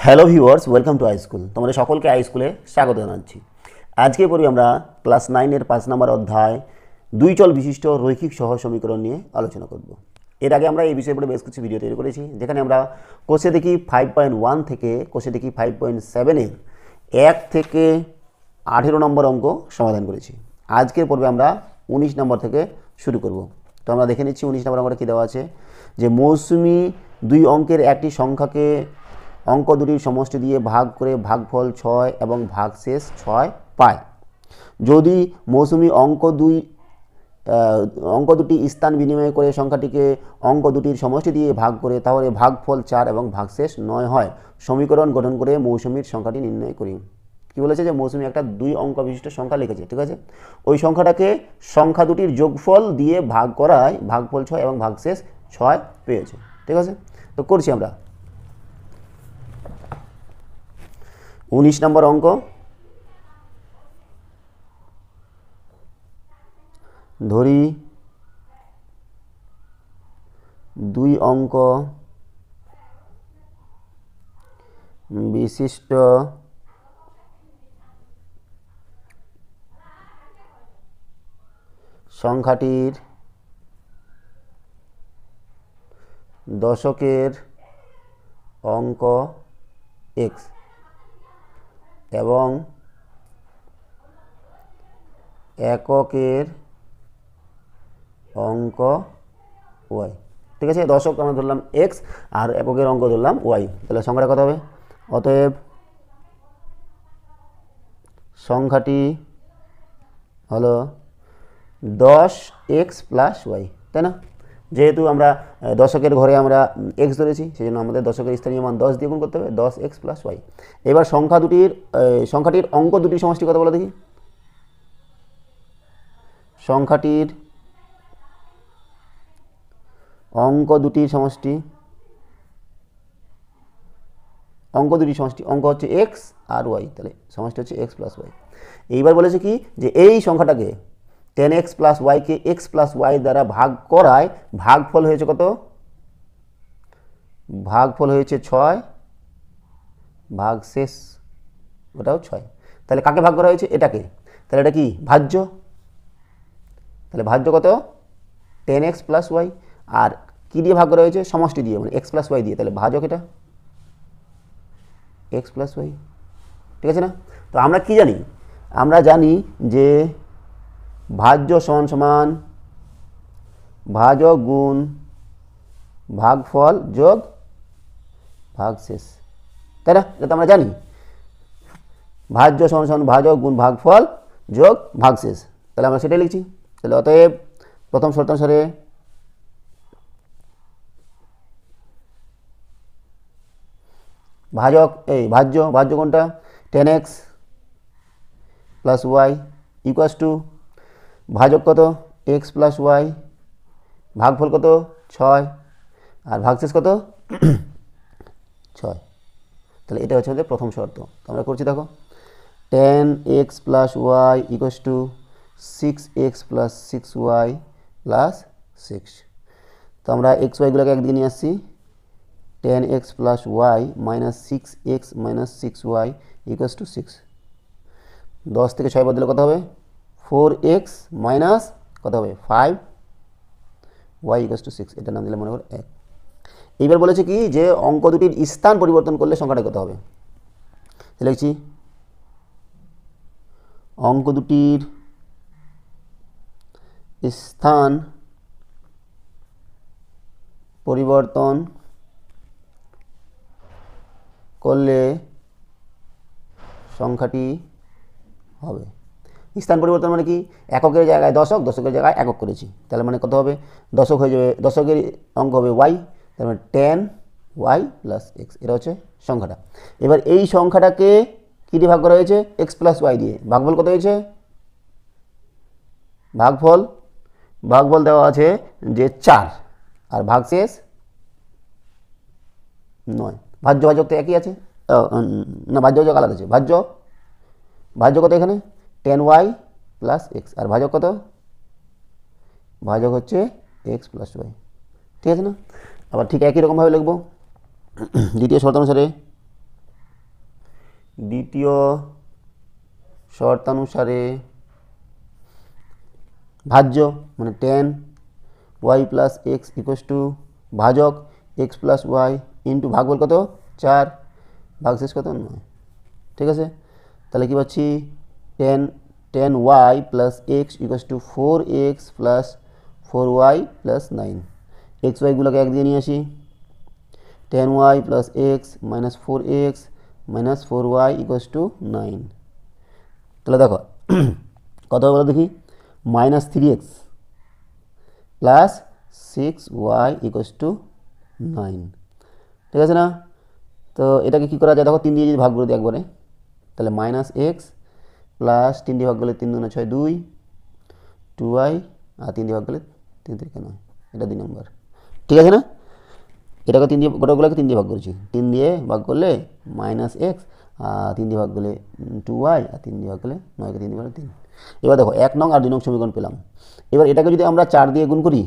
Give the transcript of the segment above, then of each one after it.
Hello viewers, welcome to I school. তোমাদের সকলকে I স্কুলে স্বাগত জানাচ্ছি। আজকে পড়ি আমরা ক্লাস 9-এর 5 নম্বর অধ্যায় দুই চল বিশিষ্ট রৈখিক সহজ সমীকরণ নিয়ে আলোচনা করব। এর আগে আমরা এই বিষয়ে পড়ে বেশ কিছু ভিডিও তৈরি করেছি, যেখানে আমরা কোষে দেখি 5.1 থেকে কোষে দেখি 5.7-এর 1 থেকে 18 নম্বর অঙ্ক সমাধান করেছি। আজকের পর্বে আমরা 19 নম্বর থেকে শুরু করব। তো আমরা দেখে নিচ্ছি 19 নম্বর অঙ্কটা কী দেওয়া আছে, যে মৌসুমি দুই অঙ্কের একটি সংখ্যাকে অঙ্ক দুটির সমষ্টি দিয়ে ভাগ করে ভাগফল 6 এবং ভাগশেষ 6 পায়। যদি মৌসুমি অঙ্ক দুটি স্থান বিনিময় করে সংখ্যাটিকে অঙ্ক দুটির সমষ্টি দিয়ে ভাগ করে, তাহলে ভাগফল 4 এবং ভাগশেষ 9 হয়। সমীকরণ গঠন করে মৌসুমীর সংখ্যাটি নির্ণয় করি। কি বলেছে, যে মৌসুমী একটা দুই অঙ্ক বিশিষ্ট সংখ্যা লিখেছে, ঠিক আছে। ওই সংখ্যাটাকে সংখ্যা দুটির যোগফল দিয়ে ভাগ করায় ভাগফল 6 এবং ভাগশেষ 6 পেয়েছে, ঠিক আছে। তো করছি আমরা 19 নম্বর অঙ্ক। ধরি দুই অঙ্ক বিশিষ্ট সংখ্যাটির দশকের অঙ্ক x এবং এককের অঙ্ক y, ঠিক আছে। দশক আমরা ধরলাম x আর এককের অঙ্ক ধরলাম y, তাহলে সংখ্যাটা কত হবে? অতএব সংখ্যাটি হলো 10x + y, তাই না। যেহেতু আমরা দশকের ঘরে আমরা x ধরেছি, সেই জন্য আমাদের দশকের স্থানীয় মান 10 দিয়ে গুণ করতে হবে, 10x + y। এবার সংখ্যাটির অঙ্ক দুটির সমষ্টি কত বলো দেখি। সংখ্যাটির অঙ্ক দুটির সমষ্টি অঙ্ক হচ্ছে x আর y, তাহলে সমষ্টি হচ্ছে x + y। এইবার বলেছে কি, যে এই সংখ্যাটাকে 10x + y কে x + y দ্বারা ভাগ করায় ভাগফল হয়েছে কত? ভাগফল হয়েছে 6, ভাগশেষ ওটাও 6। তাহলে কাকে ভাগ করা হয়েছে? এটাকে। তাহলে এটা কি? ভাজ্য। তাহলে ভাজ্য কত? 10x + y। আর কি দিয়ে ভাগ করা হয়েছে? সমষ্টি দিয়ে, মানে x + y দিয়ে। তাহলে ভাজক এটা x + y, ঠিক আছে না। তো আমরা কি জানি? আমরা জানি যে ভাজ্য সমান ভাজক গুণ ভাগফল যোগ ভাগশেষ, তাই না। এটা তো আমরা জানি, ভাজ্য সমান ভাজক গুণ ভাগফল যোগ ভাগশেষ। তাহলে আমরা সেটাই লিখছি। তাহলে অতএব প্রথম শর্তানুসারে ভাজ্য কোনটা? 10x + y ইকুয়ালস টু ভাজক কত? x + y, ভাগফল কত? 6, আর ভাগশেষ কত? 6। তাহলে এটা হচ্ছে আমাদের প্রথম শর্ত। তো আমরা করছি, দেখো 10x + y equals to 6x + 6y + 6। তো আমরা x yগুলোকে একদিকে নিয়ে আসছি। 10x + y - 6x - 6y equals to 6। 10 থেকে 6 বদলে কত হবে? 4x মাইনাস কত হবে? 5y equals to 6। এটার নাম দিলে মনে করো 1। এইবার বলেছে কি, যে অঙ্ক দুটির স্থান পরিবর্তন করলে সংখ্যাটা কত হবে। লিখছি অঙ্ক দুটির স্থান পরিবর্তন করলে সংখ্যাটি হবে। স্থান পরিবর্তন মানে কি? এককের জায়গায় দশক, দশকের জায়গায় একক করেছি, তাহলে মানে কত হবে? দশক হয়ে যাবে, দশকের অঙ্ক হবে y, তার মানে 10y + x। এটা হচ্ছে সংখ্যাটা। এবার এই সংখ্যাটাকে কী দিয়ে ভাগ করা হয়েছে? x + y দিয়ে। ভাগফল কত হয়েছে? ভাগফল দেওয়া আছে যে 4, আর ভাগশেষ 9। ভাজক তো একই আছে, না ভাজ্য আলাদা আছে। ভাজ্য কত এখানে? 10y + x, আর ভাজক কত? ভাজক হচ্ছে x + y, ঠিক আছে না। আবার ঠিক একই রকমভাবে লিখব দ্বিতীয় শর্ত অনুসারে দ্বিতীয় শর্তানুসারে ভাজ্য মানে tan y plus X equals two ভাজক এক্স প্লাস ওয়াই ইন্টু ভাগফল কত 4 ভাগশেষ কত 9। ঠিক আছে, তাহলে কি পাচ্ছি tan y plus X equals to 4x plus 4y plus 9। X ওয়াইগুলোকে এক দিয়ে নিয়ে আসি, tan y plus X minus 4x minus 4y equals to 9। তাহলে দেখো কত বলো দেখি, minus 3x plus 6y equals to 9। ঠিক আছে না? তো এটাকে কী করা যায় দেখো, 3 দিয়ে যদি ভাগ করে দিই একবারে, তাহলে মাইনাস এক্স প্লাস 3 দিয়ে ভাগ করলে 3 2 6 2 2y আর 3 দিয়ে ভাগ করলে 3 3 9, এটা 2 নম্বর। ঠিক আছে না? এটাকে 3 দিয়ে গোটাগুলোকে 3 দিয়ে ভাগ করেছি, 3 দিয়ে ভাগ করলে মাইনাস এক্স আর 3 দিয়ে ভাগ করলে 2y আর 3 দিয়ে ভাগ করলে 9কে 3 দিয়ে ভাগ 3। এবার দেখো 1 নং আর 2 নং সমীকরণ পেলাম। এবার এটাকে যদি আমরা 4 দিয়ে গুণ করি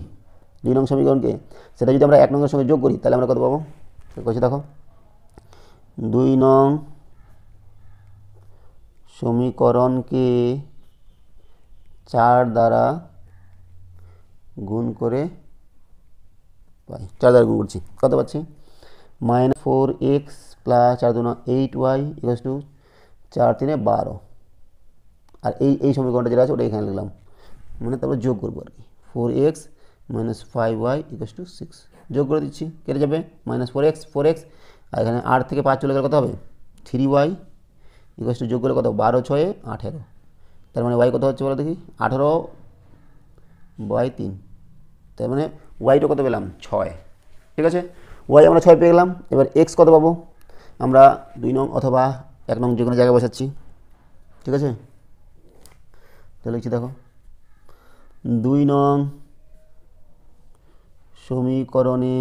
2 নং সমীকরণকে, সেটা যদি আমরা 1 নংয়ের সঙ্গে যোগ করি তাহলে আমরা কত পাবো বলছি দেখো, 2 নং সমীকরণকে 4 দ্বারা গুণ করে পাই, 4 দ্বারা গুণ করছি কত পাচ্ছি, minus 4x plus 4 2 8y equals to 4 3 12। আর এই সমীকরণটা যেটা আছে ওটা এখানে লিখলাম, মানে তারপর যোগ করবো আর কি, 4x minus 5y equals to 6 যোগ করে দিচ্ছি, কেটে যাবে মাইনাস 4x আর এখানে 8 থেকে 5 চলে গেলে কত হবে 3y ইকুয়ালস টু যোগ করলে কত 12 6 18। তার মানে y কত হচ্ছে বলো দেখি, 18/3। তার মানে ওয়াইটা কত পেলাম 6। ঠিক আছে, ওয়াই আমরা 6 পেয়ে গেলাম। এবার এক্স কত পাবো, আমরা 2 নং অথবা 1 নং যে কোনো জায়গায় বসাচ্ছি। ঠিক আছে, তাহলে লিখছি দেখো, 2 নং সমীকরণে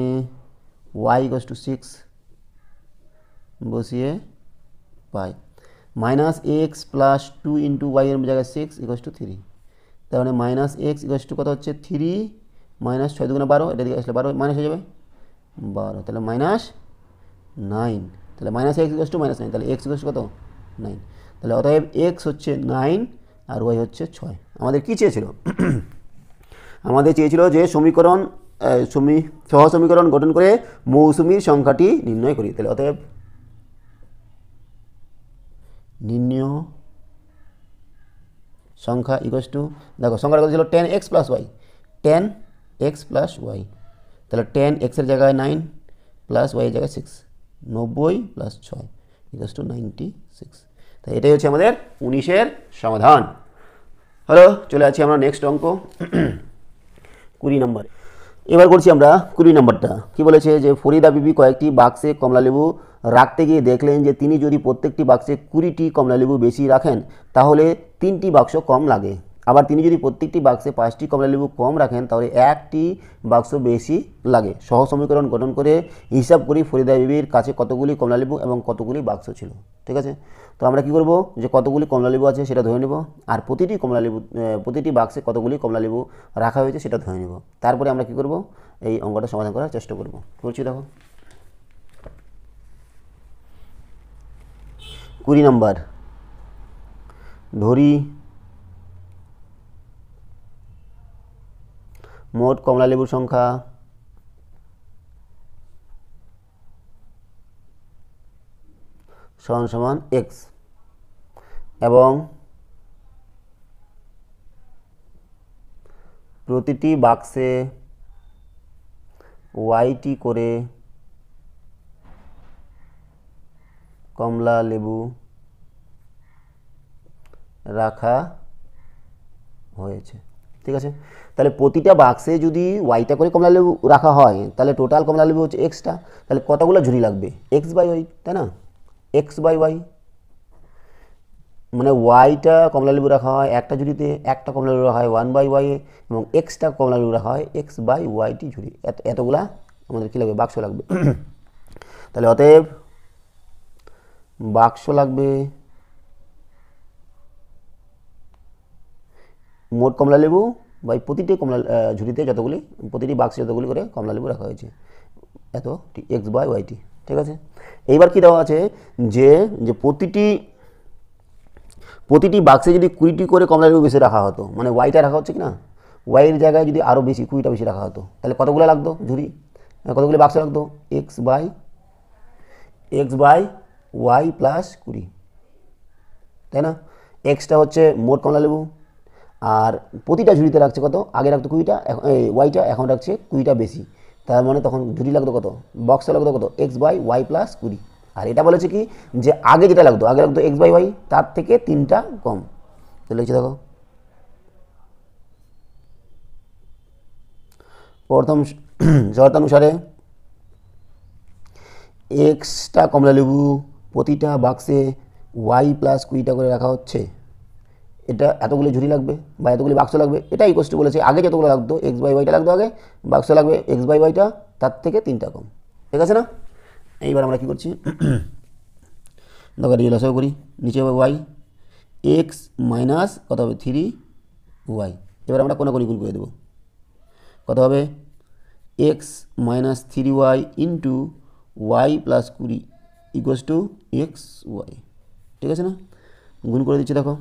y ইকুয়ালস টু 6 বসিয়ে পাই, minus X plus 2 into Y এর জায়গায় 6 ইকুয়ালস টু 3। তার মানে মাইনাস এক্স ইকুয়ালস টু কত হচ্ছে 3 মাইনাস 6 2 12, এটা দিকে আসলে 12 মাইনাস হয়ে যাবে 12, তাহলে মাইনাস 9। তাহলে minus x equals to minus 9, তাহলে এক্স ইকুয়ালস টু কত 9। তাহলে অতএব এক্স হচ্ছে 9 আর ওয়াই হচ্ছে 6। আমাদের কী চেয়েছিল আমাদের চেয়েছিল যে সমীকরণ সহ সমীকরণ গঠন করে মৌসুমীর সংখ্যাটি নির্ণয় করি। তাহলে অতএব নির্ণয় সংখ্যা ইকুয়ালস টু, দেখো সংখ্যাটা কত ছিল tan x plus y, tan x plus y, তাহলে tan x এর জায়গায় 9 প্লাস ওয়াই এর জায়গায় 6, 90 প্লাস 6 ইকুয়ালস টু 96। তাই এটাই হচ্ছে আমাদের 19-এর সমাধান। হলো, চলে আসছি আমরা নেক্সট অঙ্ক 20 নম্বর। এবার করছি আমরা 20 নম্বরটা। কি বলেছে যে ফরিদা বিবি কয়েকটি বাক্সে কমলালেবু রাখতে গিয়ে দেখলেন যে তিনি যদি প্রত্যেকটি বাক্সে 20টি কমলালেবু বেশি রাখেন তাহলে 3টি বাক্স কম লাগে, আবার তিনি যদি প্রত্যেকটি বাক্সে 5টি কমলালেবু কম রাখেন তাহলে 1টি বাক্স বেশি লাগে। সহ সমীকরণ গঠন করে হিসাব করি ফরিদা বিবির কাছে কতগুলি কমলালেবু এবং কতগুলি বাক্স ছিল। ঠিক আছে, তো আমরা কি করব যে কতগুলি কমলালেবু আছে সেটা ধরে নেব, আর প্রতিটি বাক্সে কতগুলি কমলালেবু রাখা হয়েছে সেটা ধরে নেব। তারপরে আমরা কি করব, এই অঙ্কটা সমাধান করার চেষ্টা করব। করছি দেখো 20 নম্বর, ধরি মোট কমলালেবুর সংখ্যা সমান সমান x এবং প্রতিটি বাক্সে yটি করে কমলা লেবু রাখা হয়েছে। ঠিক আছে, তাহলে প্রতিটা বাক্সে যদি ওয়াইটা করে কমলা লেবু রাখা হয় তাহলে টোটাল কমলা লেবু হচ্ছে এক্সটা, তাহলে কতগুলো ঝুড়ি লাগবে এক্স বাই ওয়াই, তাই না, এক্স বাই ওয়াই, মানে ওয়াইটা কমলা লেবু রাখা হয় একটা ঝুড়িতে, একটা কমলা লেবু রাখা হয় 1 বাই ওয়াই এবং এক্সটা কমলা লেবু রাখা হয় এক্স বাই ওয়াইটি ঝুড়ি। এতগুলা আমাদের কী লাগবে, বাক্স লাগবে। তাহলে অতএব বাক্স লাগবে, মোট কমলা লেবু বাই প্রতিটি কমলা ঝুড়িতে যতগুলি, প্রতিটি বাক্সে যতগুলি করে কমলা লেবু রাখা হয়েছে, এত এক্স বাই ওয়াইটি। ঠিক আছে। এইবার কি দেওয়া আছে যে যে প্রতিটি বাক্সে যদি 20টি করে কমলালেবু বেশি রাখা হতো, মানে ওয়াইটা রাখা হচ্ছে কি না, ওয়াইয়ের জায়গায় যদি আরও বেশি 20টা বেশি রাখা হতো, তাহলে কতগুলো লাগতো ঝুড়ি, কতগুলো বাক্স লাগতো, এক্স বাই ওয়াই প্লাস 20, তাই না। এক্সটা হচ্ছে মোট কমলালেবু, আর প্রতিটা ঝুড়িতে রাখছে কত, আগে রাখতো 20টা, ওয়াইটা এখন রাখছে 20টা বেশি, তার মানে তখন ঝুড়ি লাগতো কত, বক্সে লাগতো কত, এক্স বাই ওয়াই প্লাস 20। আর এটা বলেছে কি যে আগে যেটা লাগতো, আগে লাগতো এক্স বাই ওয়াই, তার থেকে 3টা কম। তো লিখছি দেখো, প্রথম শর্তানুসারে এক্সটা কমলালেবু প্রতিটা বাক্সে ওয়াই প্লাস 20টা করে রাখা হচ্ছে, এটা এতগুলো ঝুড়ি লাগবে বা এতগুলি বাক্স লাগবে, এটাই কষ্ট বলেছে। আগে যতগুলো লাগতো এক্স বাই ওয়াইটা লাগতো, আগে বাক্স লাগবে এক্স বাই ওয়াইটা তার থেকে 3টা কম, ঠিক আছে না। এইবার আমরা কী করছি, দেখো রিয়েল আসাও করি, নিচে হবে ওয়াই, এক্স মাইনাস কত হবে 3y। এবার আমরা কোনাকুনি গুণ করে দেবো, কত হবে x minus 3y into y plus 20 equals to x y, ঠিক আছে না। গুণ করে দিচ্ছি, দেখো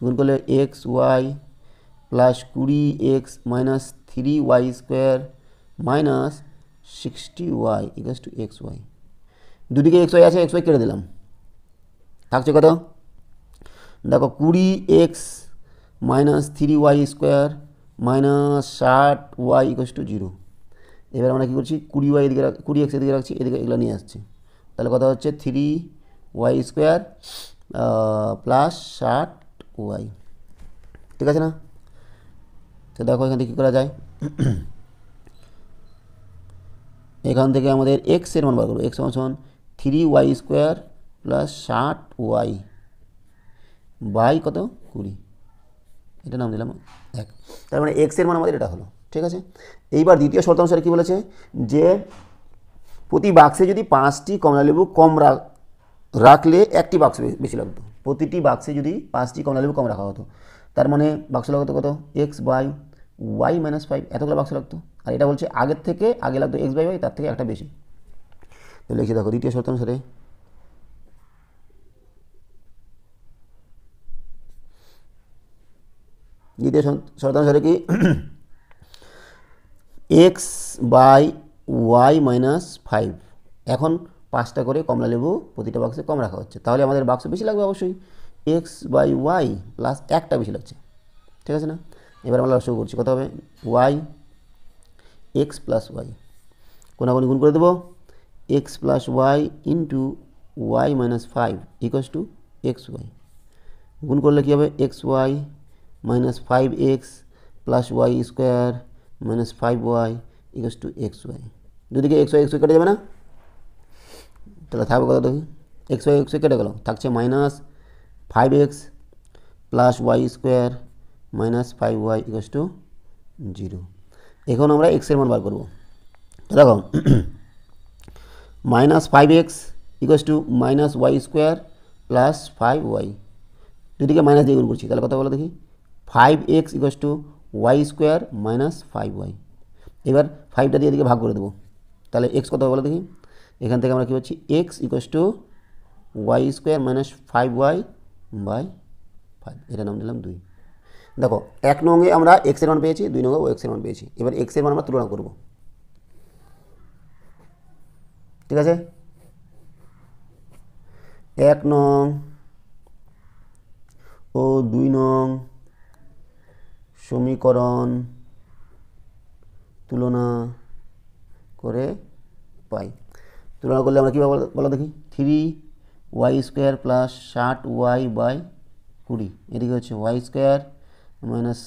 গুণ করলে x y plus 20x minus 3y square minus 60y equals to x y. দুদিকে এক্স ওয়াই আছে, এক্স ওয়াই কেটে দিলাম, থাকছে কত, দেখো 20x minus 3y square minus 60y equals to 0। এবার আমরা কী করছি, 20y এদিকে 20x এদিকে রাখছি, এদিকে এগুলো নিয়ে আসছি, তাহলে কথা হচ্ছে 3y স্কোয়ার প্লাস 60y, ঠিক আছে না। তো দেখো এখান থেকে কী করা যায়, এখান থেকে আমাদের এক্সের মান বার করবো, এক্স সমান 3y square plus 60y by কত 20, এটা নাম দিলাম 1। তার মানে এক্সের মান আমাদের এটা হলো, ঠিক আছে। এইবার দ্বিতীয় শর্ত অনুসারে কী বলেছে যে প্রতি বাক্সে যদি 5টি কমলালেবু কম রাখলে একটি বাক্স বেশি লাগতো, প্রতিটি বাক্সে যদি 5টি কমলালেবু কম রাখা হতো, তার মানে বাক্স লাগতো কত, এক্স বাই ওয়াই মাইনাস 5, এতগুলো বাক্স লাগতো। আর এটা বলছে আগের থেকে আগে লাগতো এক্স বাই ওয়াই, তার থেকে একটা বেশি। তো লিখছি দেখো দ্বিতীয় শর্ত অনুসারে দ্বিতীয় শর্ত অনুসারে কি এক্স বাই ওয়াই মাইনাস 5, এখন 5টা করে কমলালেবু প্রতিটা বাক্সে কম রাখা হচ্ছে, তাহলে আমাদের বাক্স বেশি লাগবে অবশ্যই, এক্স বাই ওয়াই প্লাস 1টা বেশি লাগছে, ঠিক আছে না। এবার আমরা লসাগু করছি, কত হবে ওয়াই এক্স প্লাস ওয়াই, কোনাকুনি গুণ করে দেবো, x plus y into y minus 5 equals to x y. গুণ করলে কী হবে, x y minus 5x plus y square minus 5y equals to x y. দুদিকে এক্স ওয়াই কেটে যাবে না, তাহলে থাকবে কত দেখি, এক্স ওয়াই কেটে গেল, থাকছে minus 5x plus y square minus 5y equals to 0। এখন আমরা এক্সের মান বার করবো, দেখো minus 5x equals to minus y square plus 5y, দুদিকে মাইনাস দিয়ে গুণ করছি, তাহলে কত বলো দেখি, 5x equals to y square minus 5y। এবার 5টা দিয়ে এদিকে ভাগ করে দেবো, তাহলে এক্স কত বলো দেখি, এখান থেকে আমরা কী পাচ্ছি, x equals to y square minus 5y by 5, এটা নাম দিলাম 2। দেখো 1 নঙে আমরা এক্সের মান পেয়েছি, 2 নঙে এক্সের মান পেয়েছি, এবার এক্সের মান আমরা তুলনা করব, ঠিক আছে। 1 নং ও 2 নং সমীকরণ তুলনা করে পাই। তুলনা করলে আমরা কীভাবে বলো দেখি, 3y square plus 60y by 20, এদিকে হচ্ছে Y square minus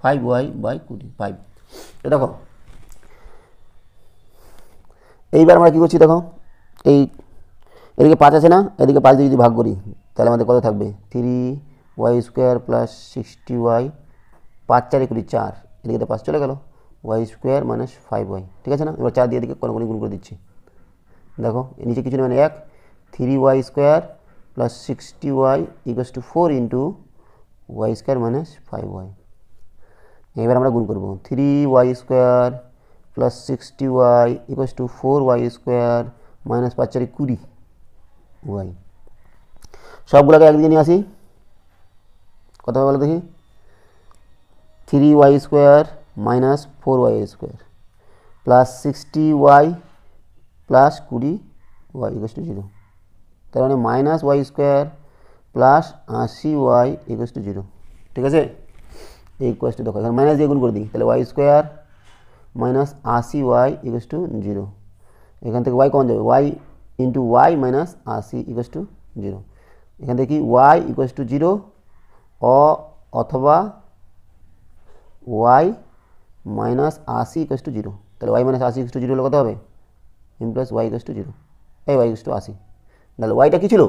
5y by 20, 5। তো দেখো এইবার আমরা কী করছি, দেখো এই এদিকে 5 আছে না, এদিকে 5 দিয়ে যদি ভাগ করি তাহলে আমাদের কত থাকবে, 3y স্কোয়ার প্লাস 60y, 5 4 20 4, এদিকে তো 5 চলে গেল, ওয়াই স্কোয়ার মাইনাস 5y, ঠিক আছে না। এবার 4 দিয়ে এদিকে কোনাকুনি গুণ করে দিচ্ছি, দেখো নিচে কিছু নেই মানে 1, 3y square plus 60y equals to 4 into y square minus 5y। এবার আমরা গুণ করবো, 3y square plus 60y equals to 4y square minus 5 4 20 y. সবগুলোকে একদিকে নিয়ে আসি, কত হবে বলো দেখি, 3y square minus 4y square plus 60y plus 20y equals to 0। তার মানে minus y square plus 80y equals to 0। ঠিক আছে, এই ইকুয়ালস টু দেখো এখানে মাইনাস দিয়ে গুণ করে দিই, তাহলে y square minus 80y equals to 0। এখান থেকে ওয়াই কমন যাবে, y into y minus 80 equals to 0। এখান থেকে কি ওয়াই ইকুয়ালস টু 0 অথবা ওয়াই মাইনাস 80 ইকুয়ালস টু 0। তাহলে ওয়াই মাইনাস 80 ইকুয়ালস টু 0 হলে কত হবে, m plus y equals to 0, এই ওয়াই ইকুয়ালস টু 80। তাহলে ওয়াইটা কী ছিল,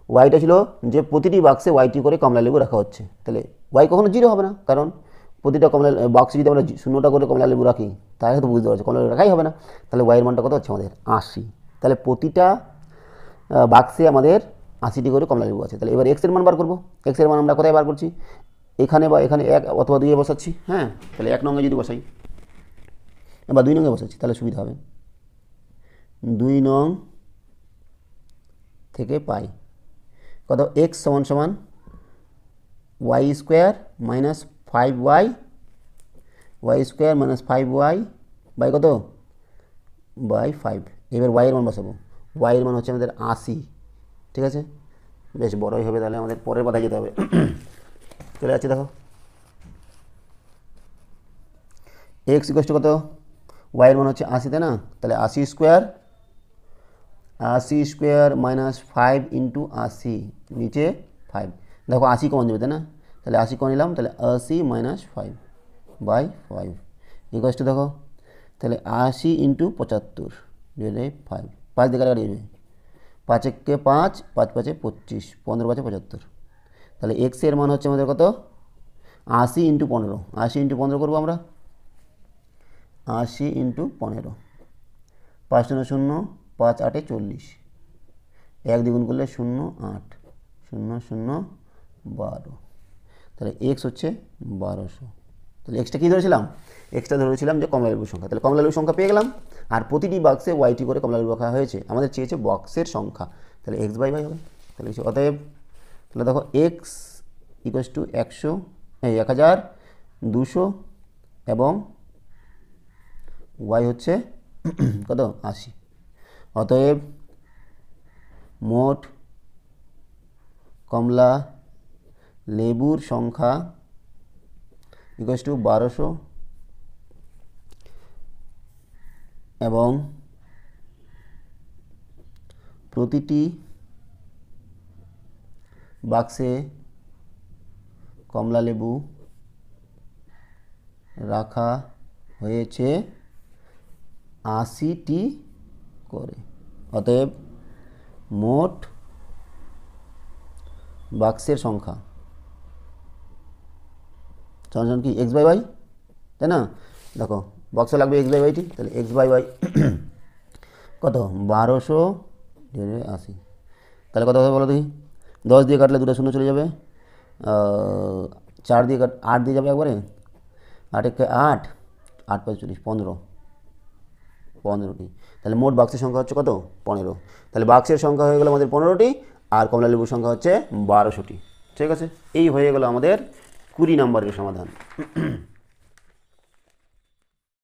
ওয়াইটা ছিল যে প্রতিটি বাক্সে ওয়াইটি করে কমলা লেবু রাখা হচ্ছে। তাহলে ওয়াই কখনো 0 হবে না, কারণ প্রতিটা কমলা বাক্সে যদি আমরা 0টা করে কমলা লেবু রাখি তাহলে তো বুঝতে পারছি কমলা লেবু রাখাই হবে না। তাহলে ওয়াইয়ের মানটা কত হচ্ছে আমাদের 80। তাহলে প্রতিটা বাক্সে আমাদের 80টি করে কমলা লেবু আছে। তাহলে এবার এক্সের মান বার করবো। এক্সের মান আমরা কোথায় বার করছি, এখানে বা এখানে 1 অথবা 2 বসাচ্ছি। হ্যাঁ, তাহলে 1 নঙ্গে যদি বসাই বা 2 নঙ্গে বসাচ্ছি তাহলে সুবিধা হবে। 2 নং থেকে পাই কত, এক্স সমান সমান y square minus 5y, y square minus 5y by কত, বাই 5। এবার ওয়াইয়ের মান বসাবো, ওয়াইয়ের মান হচ্ছে আমাদের 80। ঠিক আছে, বেশ বড়ই হবে, তাহলে আমাদের পরের পাতায় যেতে হবে। চলে যাচ্ছে দেখো, এক্স ইকুয়াল টু কত, ওয়াইয়ের মান হচ্ছে 80 তাই না, তাহলে 80 স্কোয়ার মাইনাস 5 ইন্টু 80 নিচে 5। দেখো 80 কমন দেবে তাই না, তাহলে 80 কমন নিলাম, তাহলে 80 মাইনাস 5 বাই 5 ইকুয়াল টু দেখো, তাহলে 80 ইন্টু 75 ডিভাইডেড 5, 5 দিয়ে কাটাকাটি যাবে, 5 একে 5, 5 5 25, 15 5 75। তাহলে এক্সের মান হচ্ছে আমাদের কত, 80 ইন্টু 15, 80 ইন্টু 15 করবো আমরা, 80 ইন্টু 15, 5 0 0, 5 8 40, 1 দ্বিগুণ করলে 0 8, 0 0 12। তাহলে এক্স হচ্ছে 1200। তাহলে এক্সটা কী ধরেছিলাম, এক্সটা ধরেছিলাম যে কমলা লেবুর সংখ্যা। তাহলে কমলা লেবুর সংখ্যা পেয়ে গেলাম, আর প্রতিটি বাক্সে ওয়াইটি করে কমলা লেবু রাখা হয়েছে। আমাদের চেয়েছে বক্সের সংখ্যা, তাহলে এক্স বাই বাই হবে। তাহলে অতএব তাহলে দেখো এক্স ইকুয়ালস টু 1200 এবং ওয়াই হচ্ছে কত 80। অতএব মোট কমলা লেবুর সংখ্যা ইকুয়ালস টু 1200 এবং প্রতিটি বাক্সে কমলা লেবু রাখা হয়েছে 80টি করে। অতএব মোট বাক্সের সংখ্যা সমান কি এক্স বাই ওয়াই, তাই না। দেখো বক্সে লাগবে এক্স বাই ওয়াইটি, তাহলে এক্স বাই ওয়াই কত 1200 ডিভাইডেড 80। তাহলে কত হবে বলো দেখি, 10 দিয়ে কাটলে 2টা 0 চলে যাবে, 4 দিয়ে 8 দিয়ে যাবে একবারে, 8 একে 8, 8 5 40, 15টি। তাহলে মোট বাক্সের সংখ্যা হচ্ছে কত 15। তাহলে বাক্সের সংখ্যা হয়ে গেল আমাদের 15টি, আর কমলা লেবুর সংখ্যা হচ্ছে 1200টি। ঠিক আছে, এই হয়ে গেল আমাদের 20 নম্বরের সমাধান।